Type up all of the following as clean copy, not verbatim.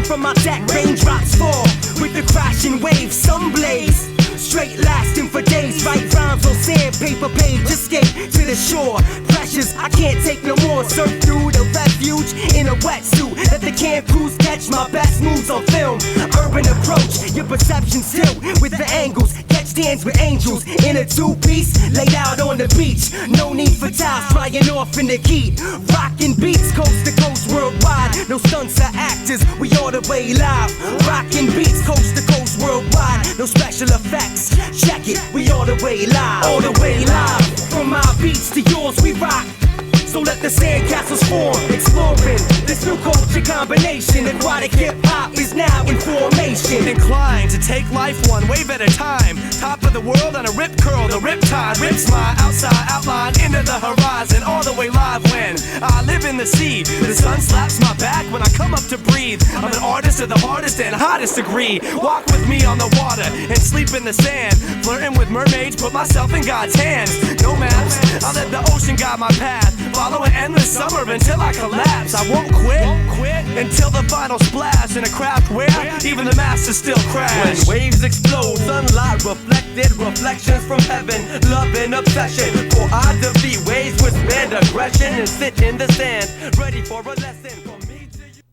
from my deck, raindrops fall with the crashing waves, sun blaze. Straight lasting for days, write rhymes on sandpaper page, escape to the shore. Pressures, I can't take no more. Surf through the refuge in a wetsuit. Let the camp crews catch my best moves on film. Urban approach, your perception's tilt with the angles. Catch dance with angels in a two-piece, laid out on the beach. No need for towels, trying off in the heat. Rocking beats, coast to coast, worldwide. No stunts or actors, we all the way live. Rocking beats, coast to coast, worldwide. No special effects, check it, we all the way live. All the way live, from our beats to yours we rock. So let the sandcastles form, exploring this new culture combination. Aquatic hip-hop is now in formation. Inclined to take life one wave at a time. Top of the world on a rip curl, the rip tide rips my outside outline into the horizon. All the way live when I live in the sea. The sun slaps my back when I come up to breathe. I'm an artist of the hardest and hottest degree. Walk with me on the water and sleep in the sand. Flirting with mermaids, put myself in God's hands. No maps, I let the ocean guide my path. Follow an endless summer until I collapse. I won't quit until the final splash in a craft where even the masters still crash. When waves explode, sunlight reflected, reflections from heaven, love and obsession. For I defeat waves with spanned aggression and sit in the sand, ready for a lesson from me to you.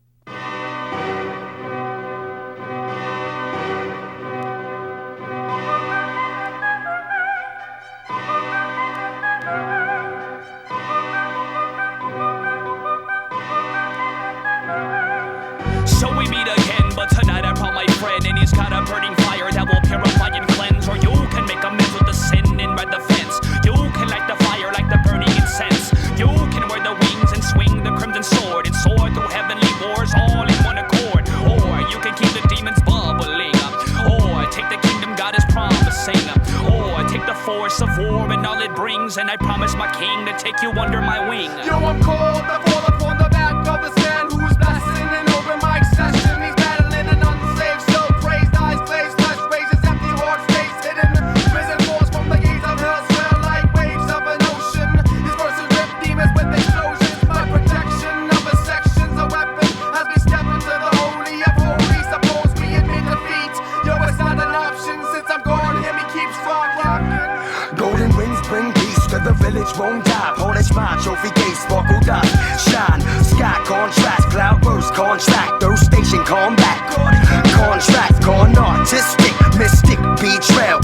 So we meet again, but tonight I brought my friend, and he's got a burning fire that will purify and cleanse. Or you can make amends with the sin and red the fence. You can light the fire like the burning incense. You can wear the wings and swing the crimson sword and soar through heavenly wars all in one accord. Or you can keep the demons bubbling up. Or take the kingdom God is promising up. Or take the force of war and all it brings, and I promise my king to take you under my wing. Yo, I'm cold, I fall upon the back of this man who's blessing an open mic session. He's battling an unsaved soul, praised eyes glazed, flesh raises empty hearts, face hidden. Risen force from the gates of hell, swell like waves of an ocean. His verses rip demons with explosions. My protection of a section's a weapon as we step into the holy of holies. Suppose we admit defeat. Yo, it's not an option since I'm gone. Him he keeps rock rocking. Golden wings bring peace to the village, won't die. Polish my trophy case, sparkle dot, shine. Sky contrast, cloud burst, contract, third station, combat. Contract, gone artistic, mystic, betrayal.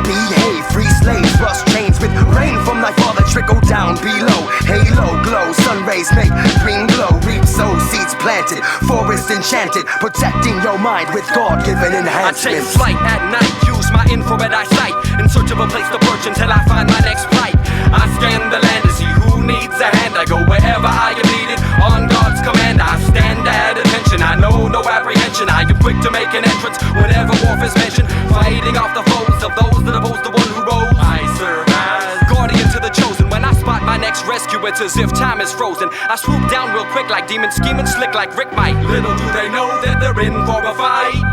Behave, free slaves, rust chains with rain from thy father trickle down below. Halo glow, sun rays make green glow. Reap sow, seeds planted, forest enchanted, protecting your mind with God-given enhancements. I take flight at night, use my infrared eyesight in search of a place to perch until I find my next flight. I scan the land to see who needs a hand. I go wherever I am needed on God's command. I stand at attention, I know no apprehension. I am quick to make an entrance whenever warfare's mentioned, fighting off the foes of those that oppose the one who rose. I serve as guardian to the chosen. When I spot my next rescue, it's as if time is frozen. I swoop down real quick like demons scheming, slick like Rick Mike. Little do they know that they're in for a fight.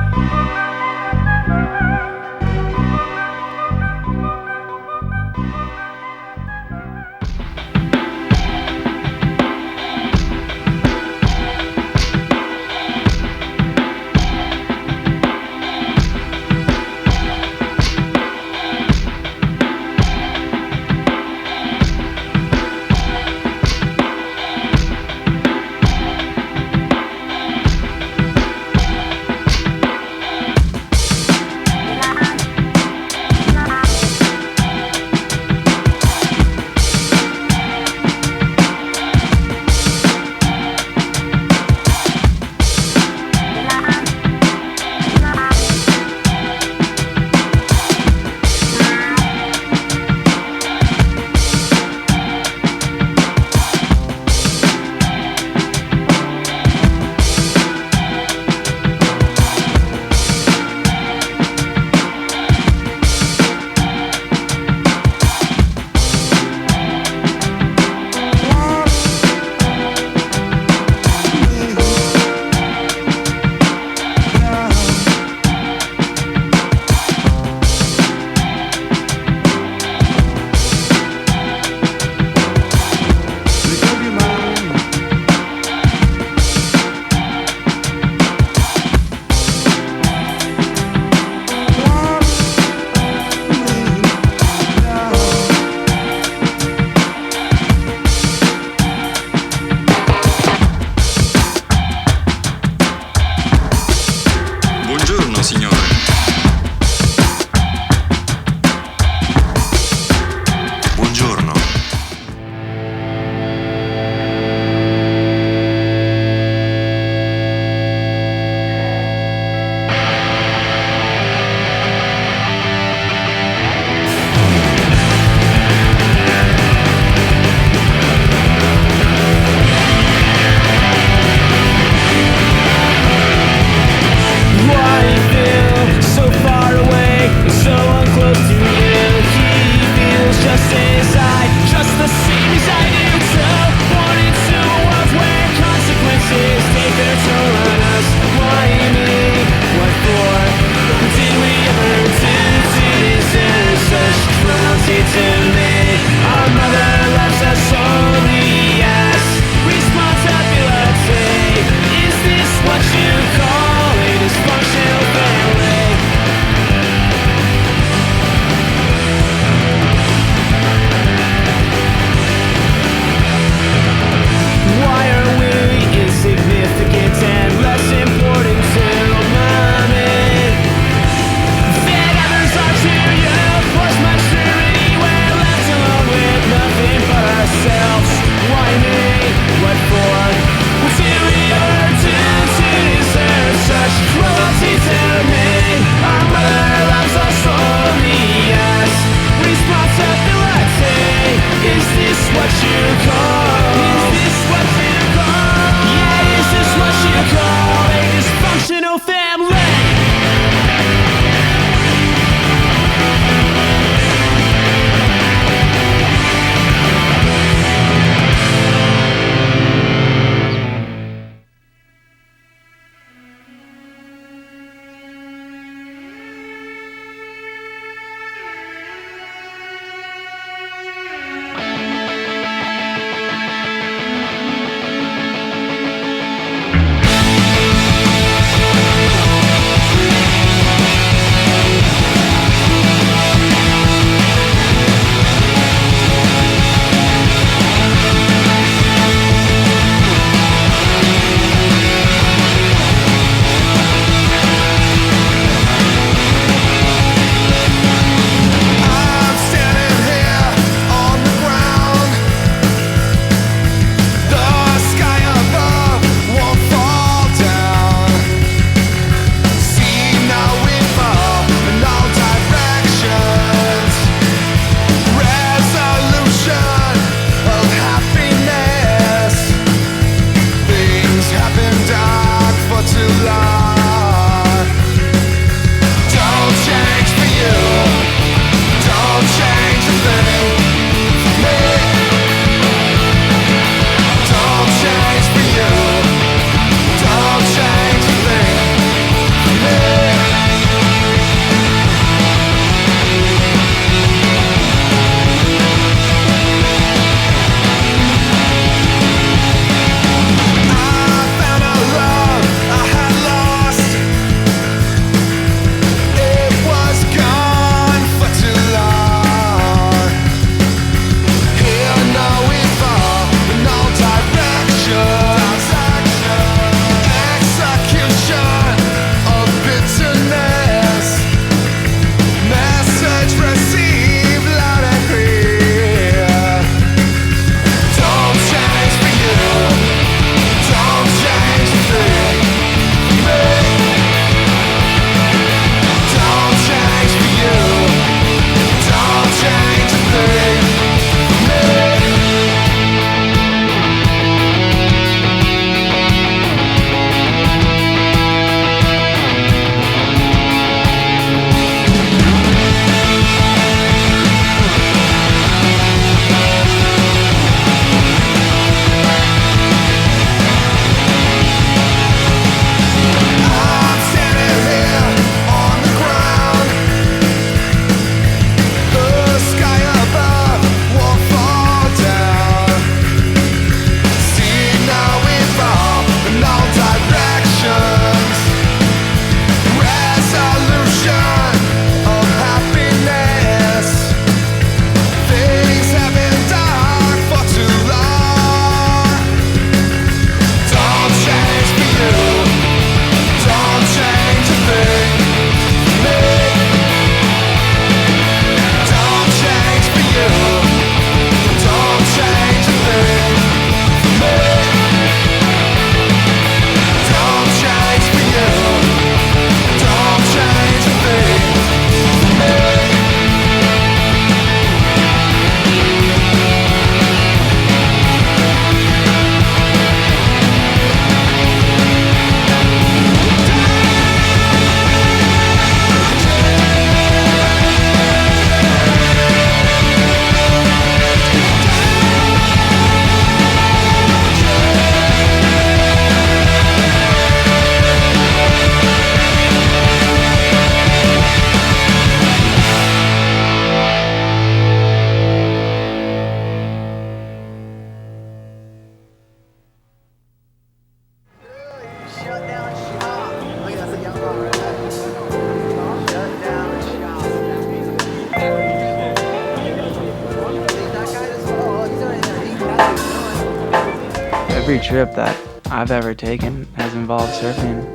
Every trip that I've ever taken has involved surfing.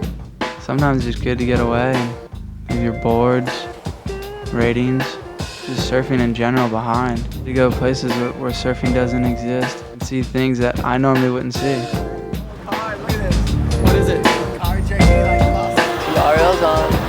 Sometimes it's good to get away and leave your boards, ratings, just surfing in general behind. To go places where surfing doesn't exist and see things that I normally wouldn't see. Alright, look at this. What is it? RJD like awesome. TRL's on.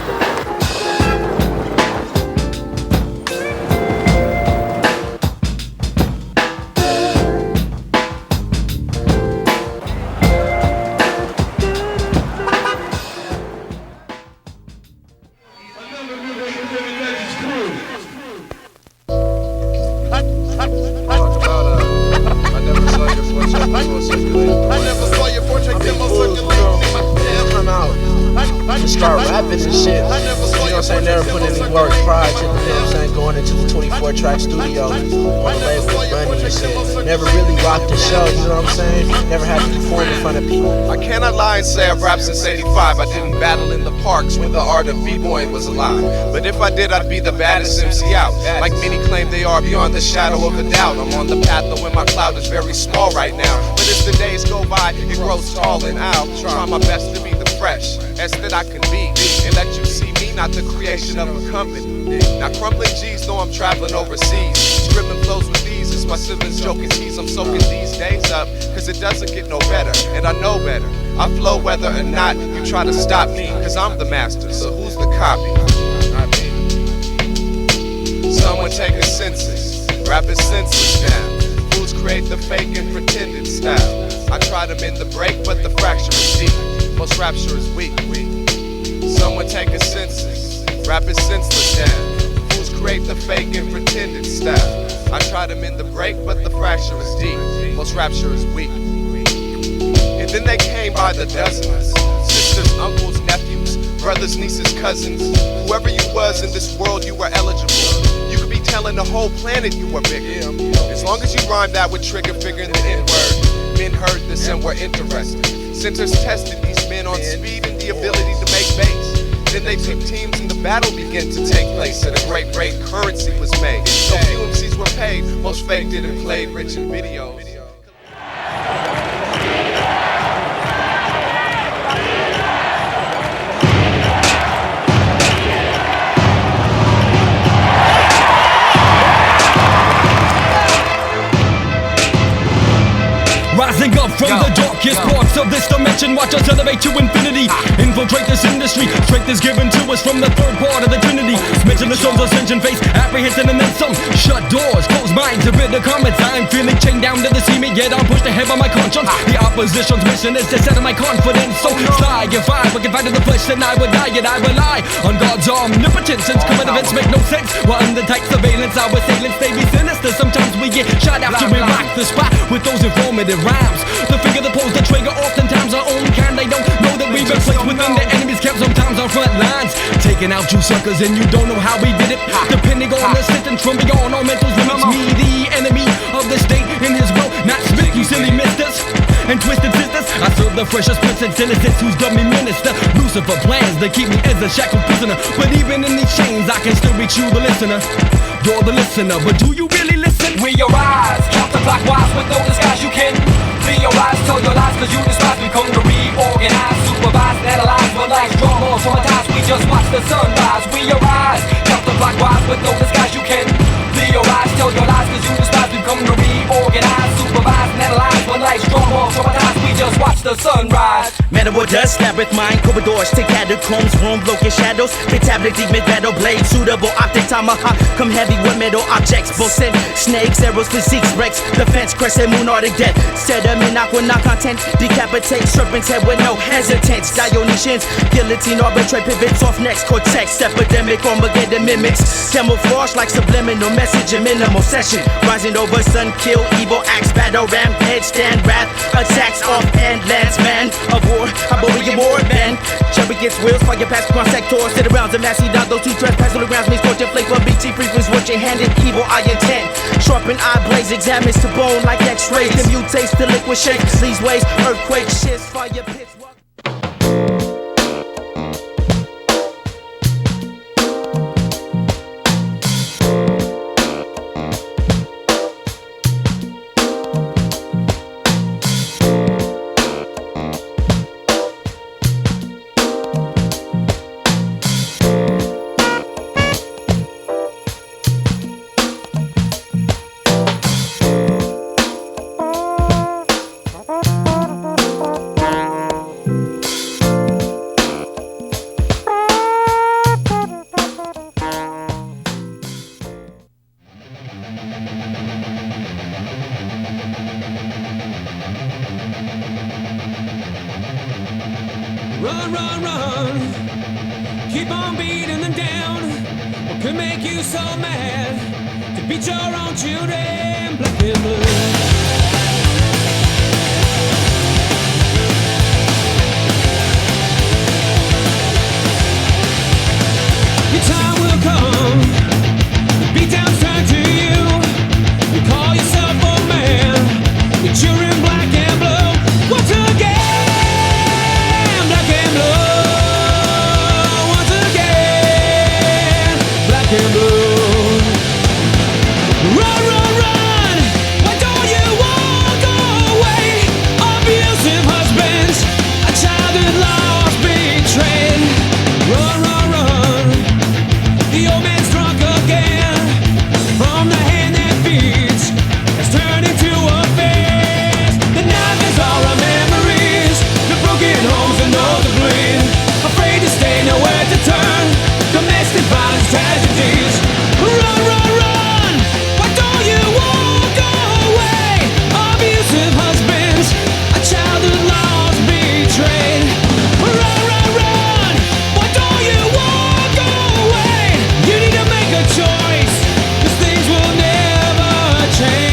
Start rapping and shit. You know what I'm saying? Never put any work prior to, you know what I'm saying, going into the 24-track studio on the label with Bunny and shit. Never really rocked the show, you know what I'm saying? Never had to perform in front of people. I cannot lie and say I've rapped since 85. I didn't battle in the parks when the art of b-boying was alive. But if I did, I'd be the baddest MC out. Like many claim they are, beyond the shadow of a doubt. I'm on the path of when my cloud is very small right now. But as the days go by, it grows tall and I'll try my best to be the fresh as that I can be, and let you see me, not the creation of a company. Now crumbling G's, though I'm traveling overseas, scribbling flows with ease, it's my siblings joking tease. I'm soaking these days up, cause it doesn't get no better, and I know better. I flow whether or not you try to stop me, cause I'm the master, so who's the copy? Someone take a census, rap is senseless now. Fools create the fake and pretended style. I try to mend the break, but the fracture is deep. Most rapture is weak. Someone take a census. Rap is senseless now. Fools create the fake and pretended style. I try to mend the break, but the fracture is deep. Most rapture is weak. And then they came by the dozens. Sisters, uncles, nephews, brothers, nieces, cousins. Whoever you was in this world, you were eligible. You could be telling the whole planet you were bigger. As long as you rhymed that with trigger figure in the N-word. Men heard this and were interested. Centers tested these men on speed and the ability to make bass. Then they took teams and the battle began to take place. At a great rate, currency was made. So few MCs were paid, most faked it and played rich in videos. Rising up from the darkest parts of this dimension, watch us elevate to infinity. Infiltrate this industry, strength is given to us from the third part of the Trinity. Mention the sun's ascension, face apprehension and then some. Shut doors, close minds, a bit of comments. I'm feeling chained down to the cement, yet I'm pushed ahead by my conscience. The opposition's mission is to set my confidence. So fly, if I would confide in the flesh, then I would die, yet I rely on God's omnipotence. Since common events make no sense, we're under tight surveillance. Our assailants, they be sinister. Sometimes we get shot after we rock the spot with those informative rhymes. The finger that pulls the trigger, oftentimes our own kind. They don't know that we've been placed within the enemy's camp. Sometimes our front lines, taking out you suckers and you don't know how we did it. Depending on the sentence from beyond our mental limits. Me, the enemy of the state in his will, not spit, you silly misters and twisted sisters. I serve the freshest prince and innocence who's dummy minister. Lucifer plans to keep me as a shackled prisoner, but even in these chains I can still reach you, the listener. You're the listener, but do you really listen? We arise, counterclockwise with no disguise. You can be your eyes, tell your lies, cause you despise. We come to reorganize, supervise, analyze. When life's drama or traumatized, we just watch the sunrise. We arise, counterclockwise with no disguise. You can be your eyes, tell your lies, cause you despise. We come to reorganize, supervise, analyze. When life's drama or traumatized, we just watch the sunrise. Metal or dust, labyrinth mind, corridors to catacombs, room, locust shadows, tablet, demon, battle blade, suitable optic, tomahawk, come heavy with metal objects, bullets, snakes, arrows, physiques, wrecks, defense, crescent, moon, arctic death, set them in aqua, not content, decapitate, serpent's head with no hesitance, Dionysians, guillotine, arbitrate, pivots off next, cortex, epidemic, Armageddon mimics, camouflage like subliminal message, and minimal session, rising over sun, kill, evil acts, battle, ram, headstand, wrath, attacks off and lands, man, of war, I believe your war, man, chariots, wheels, fire past cross sectors, sit around and massy down those two trespass on the grounds, me scorching flake for BT frequencies, what your hand in evil, I intend, sharpen eye blaze, examines to bone like x-rays, the mutates, the liquid shakes, these ways, earthquake, shits, fire pits. run. Keep on beating them down. What could make you so mad to beat your own children black and blue? Your time will come. The beatdowns turn to you. You call yourself a man. You're cheering black and blue. Once again, black and blue. Once again, black and blue. Run, run, run. Why don't you walk away? Abusive husbands, a child who lost, betrayed. Run, run, run. The old man's drunk again. From the hand that feeds has turned into a face. The nightmares are our memories. The broken homes and all the bleed. Afraid to stay, nowhere to turn. Domestic violence tragedies. Run, run, run. Why don't you walk away? Abusive husbands, a child who lost, betrayed. Run, run, run. Why don't you walk away? You need to make a choice, 'cause things will never change.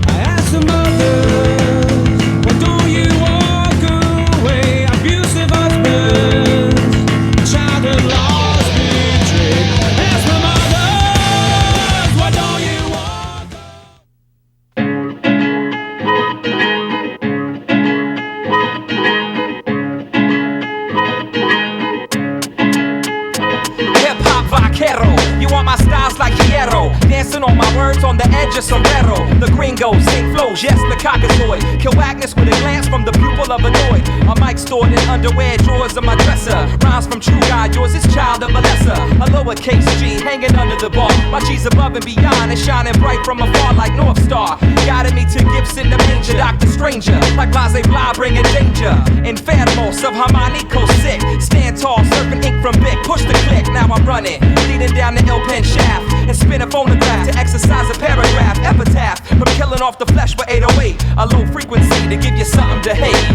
I asked the mothers, why don't you walk away? Abusive husbands, child who lost, betrayed. Ask the mothers, why don't you walk Hip hop vaquero, you want my styles like hierro. Dancing on my words on the edge of sombrero. The gringo, sing flows, yes, the cockazoid. Kill Agnes with a glance from the pupil of annoyed. A mic stored in underwear drawers of my dresser. Rhymes from True God, yours is child of a lesser. A lowercase G hanging under the bar. My G's above and beyond and shining bright from afar like North Star. Guided me to gifts in the manger, Dr. Stranger. Like Blase Blah bringing danger. Enfermos of Harmonico sick. Stand tall, surfing ink from Bic. Push the click, now I'm running. Leading down the ill pen shaft. And spin a phonograph to exercise a paragraph. Epitaph from killing off the flesh with 808. A low frequency to give you something to hate.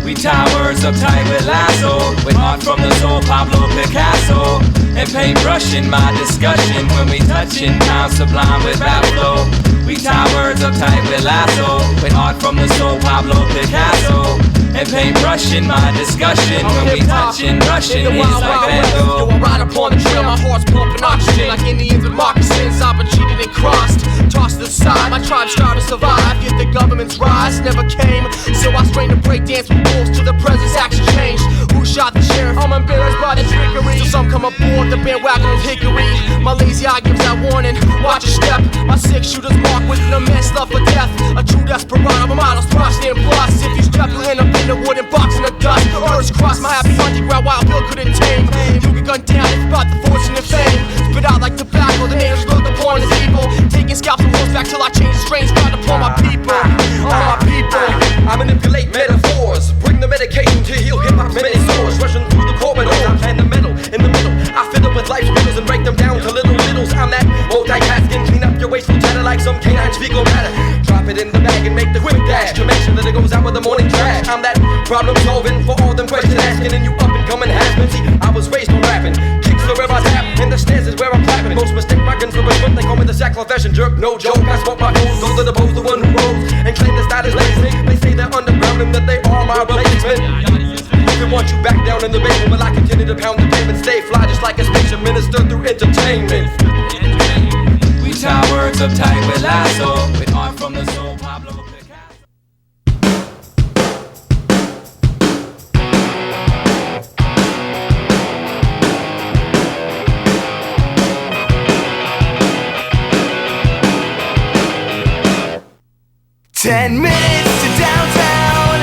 We tie words uptight with lasso. With art from the soul, Pablo Picasso. And paintbrushing my discussion when we touching time sublime with rap flow. We tie words uptight with lasso. With art from the soul, Pablo Picasso. And paintbrushing my discussion when we touching Russian is like Van Gogh. Yo, I ride upon the trail, my heart's pumping oxygen like Indians and moccasins. I've been cheated and crossed, tossed to the side. My tribe's trying to survive, yet the government's rise never came. So I strained to break dance with wolves till the presence action changed. Who shot the sheriff? I'm embarrassed by the trickery. So some come aboard the bandwagon of hickory. My lazy eye gives that warning, watch your step. My six shooters marked with an immense love for death. A true desperado, my model's Prosty and plus. If you step, you'll end up in the wooden box in the dust. Earth's cross, my happy hunting ground, Wild Bill couldn't tame. You get gunned down if you about the fortune and fame. Spit out like tobacco, the natives look upon as evil. Taking scalps and horseback till I change the strange ground upon my people. On my people. I manipulate metaphors, bring the medication to heal hip-hop many sores. Rushing through the corridors, I plan the middle, in the middle. I fiddle with life's riddles and break them down to little riddles. I'm that multitasking, clean up your wasteful chatter like some canines fecal matter. Drop it in the bag and make the quick dash to make sure that it goes out with the morning trash. I'm that problem solving for all them questions asking, and you up and coming has-been. See, I was raised on rapping, kicks are where I tap, and the snares is where I'm clapping. Most mistake my guns for a sprint, they call me the sacrificial jerk, no joke. I smoke my goals, those are the bows, the one who rose and claim the style is lazy. They say they're underground and that they are my replacement. Even want you back down in the basement, but I continue to pound the pavement, stay fly just like a spaceship, minister through entertainment. We tie words uptight with lasso, with art from the soul, Pablo Picasso. 10 minutes to downtown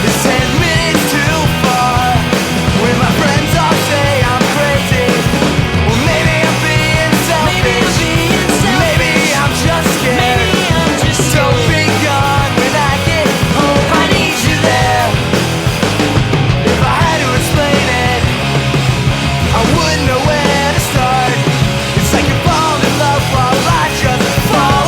is 10 minutes too far. When my friends all say I'm crazy, well maybe I'm being selfish. Maybe I'm just scared. Don't be gone when I get home. I need you there. If I had to explain it, I wouldn't know where to start. It's like you fall in love while I just fall.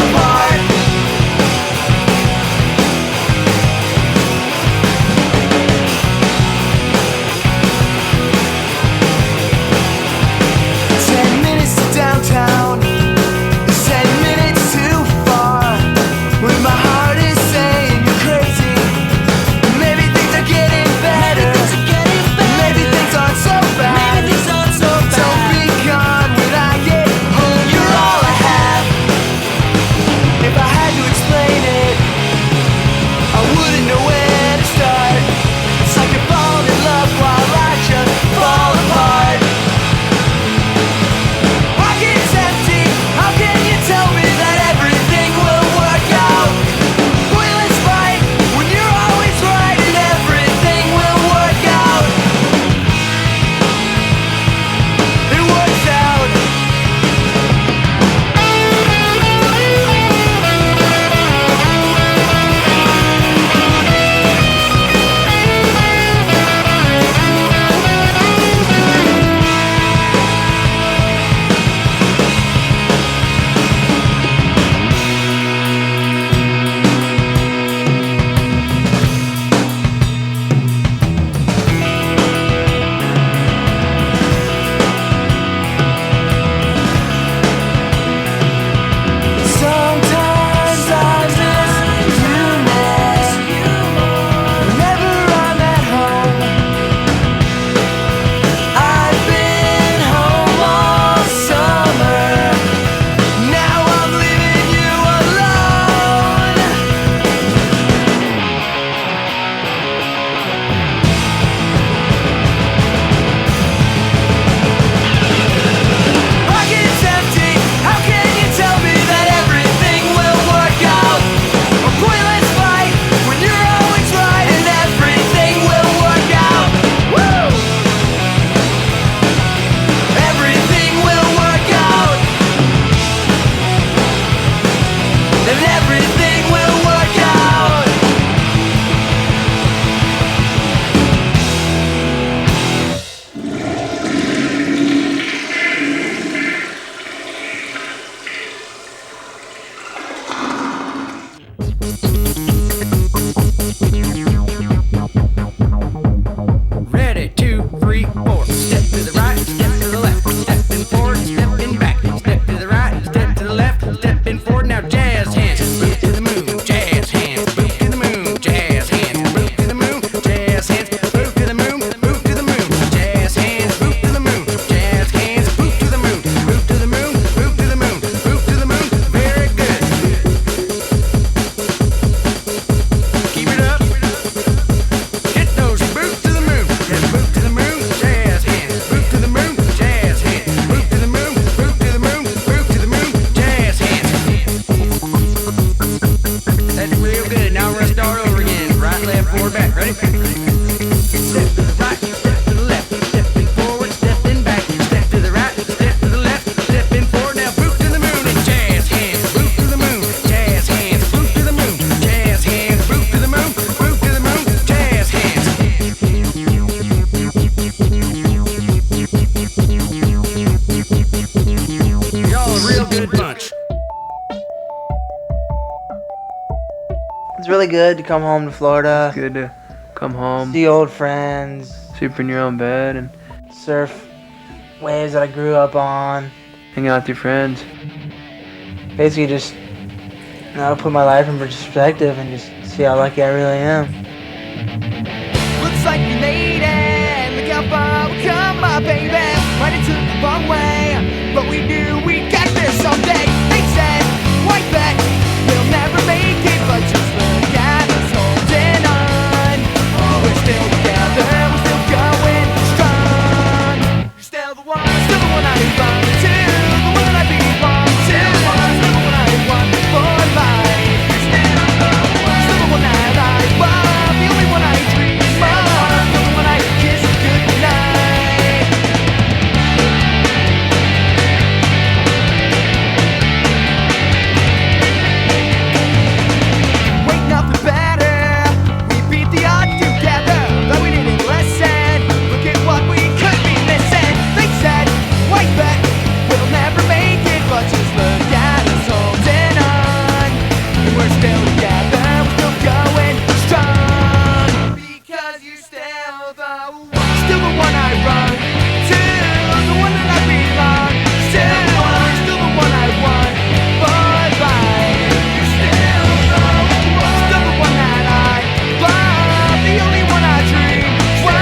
forward, now jazz hands. Boot to the moon, jazz hands. Boot to the moon, jazz hands. Boot to the moon, jazz hands. Boot to the moon, boot to the moon, jazz hands. Boot to the moon, jazz hands. Boot to the moon, boot to the moon, boot to the moon, boot to the moon. Very good. Keep it up. Hit those boots to the moon. Yeah, boot to the moon, jazz hands. Boot to the moon, jazz hands. Boot to the moon, boot to the moon, boot to the moon, jazz hands. That's real good. Now we're gonna start over again. Right, left, forward, back. Ready? Step to the right, step to the left, stepping forward, stepping back, step to the right, step to the left, stepping forward. Now boot to the moon and jazz hands. Boot to the moon, jazz hands. Boot to the moon, jazz hands. Boot to the moon, boot to the moon, jazz hands. Y'all a real good bunch. It's really good to come home to Florida. It's good to come home, See old friends, sleep in your own bed, and surf waves that I grew up on. hang out with your friends. Basically just, put my life in perspective and just see how lucky I really am. Looks like you made it. Look how far we come, my baby. Might have took the wrong way, but we knew we'd get there someday. They said, white bet, we'll never make it, but just look at us holding on. We're still together, we're still going strong. You're still the one I belong to, the one I belong to. Still the one I want for life. Still the one that I love, the only one I dream of, the one I kiss goodnight. Wait, nothing better. We beat the odds together, though we didn't listen. Look at what we could be missing. They said, white bet, we'll never make it, but just look at us holding on. We're still together, we're still going strong. Because you're still the one I run to, the one that I belong to. You're still the one I want for life. You're still the one that I love, the only one I dream of,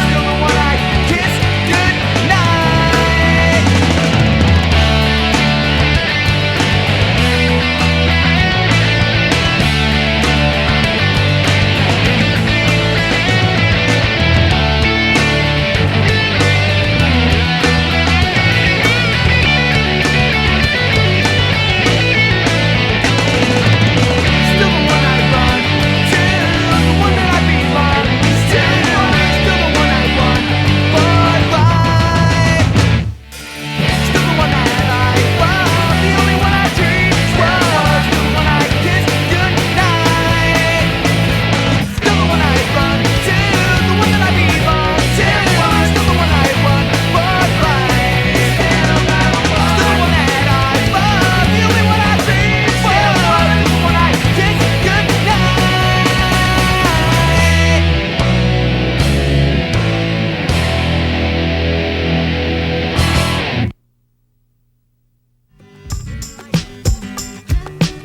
still the one I kiss goodnight. Still the one I run to, the one that I belong to. Still the one I want for life. Still the one that I love, the only one I dream of, still the one I kiss goodnight. Still the one I run to, the one that I belong to. Still the one I want for life. Still the one that I love, the only one I dream of, still the one I kiss goodnight.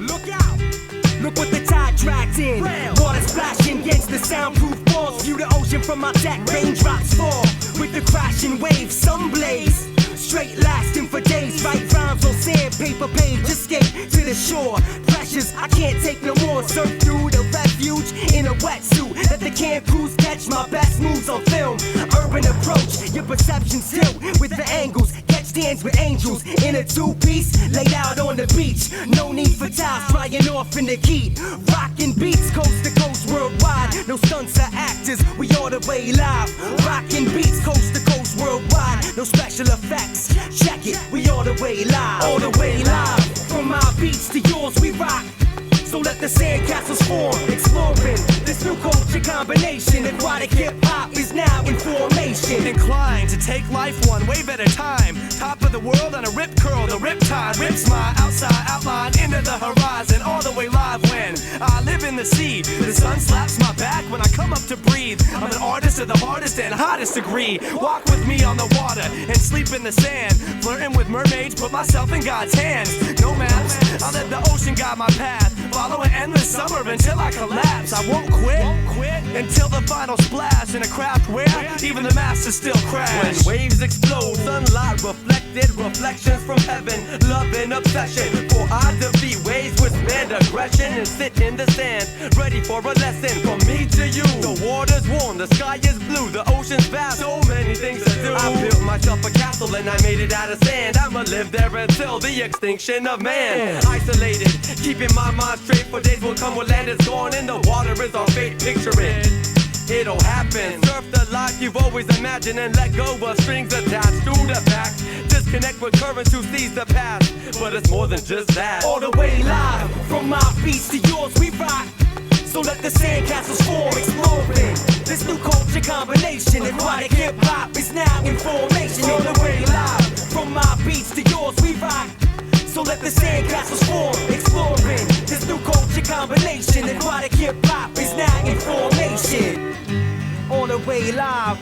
Look out! Look what the tide dragged in. Water splashing against the soundproof walls. View the ocean from my deck. Raindrops fall with the crashing waves. Sun blaze. Straight lasting for days. Write rhymes on sandpaper page. Escape to the shore. Pressures I can't take no more. Surf through the refuge in a wetsuit. Let the camp crews catch my best moves on film. Urban approach. Your perception's tilt with the angles. Catch dance with angels in a two-piece. Laid out on the beach. No need for towels. Drying off in the heat. Rocking beats coast to coast worldwide. No stunts or actors. We all the way live. Rocking beats coast to coast worldwide. No special effects. Check it. We all the way live. All the way live. From our beats to yours we rock. So let the sandcastles form, exploring this new culture combination. Aquatic hip-hop is now in formation. Inclined to take life one wave at a time. Top of the world on a rip curl, the rip tide rips my outside outline into the horizon, all the way live when I live in the the sea. The sun slaps my back when I come up to breathe. I'm an artist of the hardest and hottest degree. Walk with me on the water and sleep in the sand. Flirting with mermaids, put myself in God's hands. No maps, I let the ocean guide my path. Follow an endless summer until I collapse. I won't quit until the final splash in a craft where even the masters still crash. When waves explode, sunlight reflected, reflections from heaven, love and obsession. For I defeat waves with spanned aggression and sit in the sand, ready for a lesson from me to you. The water's warm, the sky is blue, the ocean's vast, so many things to do. I built myself a castle and I made it out of sand. I'ma live there until the extinction of man. Isolated, keeping my mind straight, for days will come when land is gone and the water is our fate. Picture it, it'll happen. Surf the life you've always imagined and let go of strings attached to the back. Disconnect with currents who sees the past, but it's more than just that. All the way live, from my beats to yours we rock. So let the sandcastles form, exploring this new culture combination. Aquatic hip-hop is now in formation. All the way live, from my beats to yours we rock. So let the sandcastles form, exploring this new culture combination. Aquatic hip-hop is now in formation. On the way live,